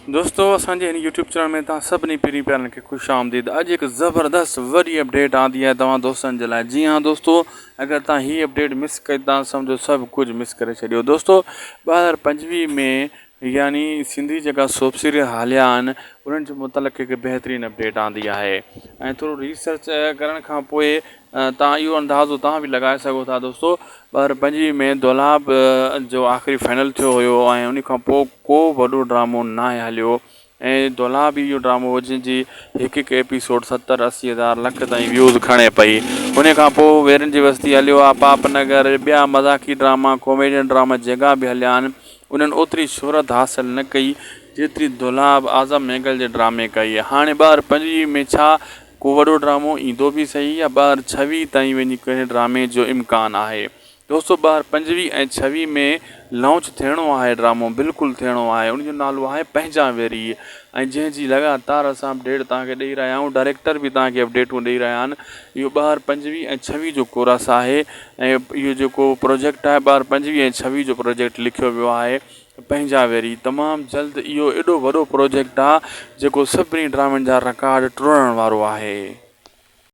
दोस्तों असांजे हिन यूट्यूब चैनल में तव्हां सभिनी पहिरीं प्यारनि खे ख़ुशि आमदीद। अॼु हिकु ज़बरदस्त वॾी अपडेट आंदी आहे तव्हां दोस्तनि जे लाइ। जी हाँ दोस्तों, अगरि तव्हां हीअ अपडेट मिस कई तव्हां सम्झो सभु कुझु मिस करे छॾियो। दोस्तों 2025 में यानी सिंधी जेका सोप सीरियल हलिया आहिनि उन्हनि जे मुतलिक़ हिकु बहितरीनु अपडेट आंदी आहे ऐं थोरो रिसर्च करण खां पोइ तव्हां इहो अंदाज़ो तव्हां बि लॻाए सघो था। दोस्तों 2025 में दोलाब जो आख़िरी फाइनल थियो हुयो ऐं उन खां पोइ को वॾो ड्रामो न आहे हलियो ऐं दोलाब इहो ड्रामो जंहिंजी हिकु हिकु एपिसोड 70-80 हज़ार लख ताईं व्यूज़ खणे पई। उन खां पोइ वेरनि जी बस्ती हलियो आहे, पाप नगर, ॿिया मज़ाक़ी ड्रामा, कॉमेडियन ड्रामा जेका बि हलिया आहिनि उन्हनि ओतिरी शोहरत हासिलु न कई जेतिरी दोलाब आज़म मैगल जे ड्रामे कई। हाणे 2025 में छा को वॾो ड्रामो ईंदो बि सही या 2026 ताईं वञी करे ड्रामे जो इम्कानु आहे। दोस्तों 2025 ऐं 26 में लॉन्च थियणो आहे ड्रामो, बिल्कुलु थियणो आहे। उनजो नालो आहे पंहिंजा वेरी ऐं जंहिंजी लगातार असां अपडेट तव्हांखे ॾेई रहिया आहियूं। डायरेक्टर बि तव्हांखे अपडेटूं ॾेई रहिया आहिनि। इहो 2025 ऐं 26 जो कोरस आहे ऐं इहो जेको प्रोजेक्ट आहे 2025 ऐं 26 जो प्रोजेक्ट लिखियो वियो आहे पंहिंजा वेरी। तमामु जल्द इहो एॾो वॾो प्रोजेक्ट आहे जेको सभिनी ड्रामनि जा रिकॉर्ड टोड़ण वारो आहे।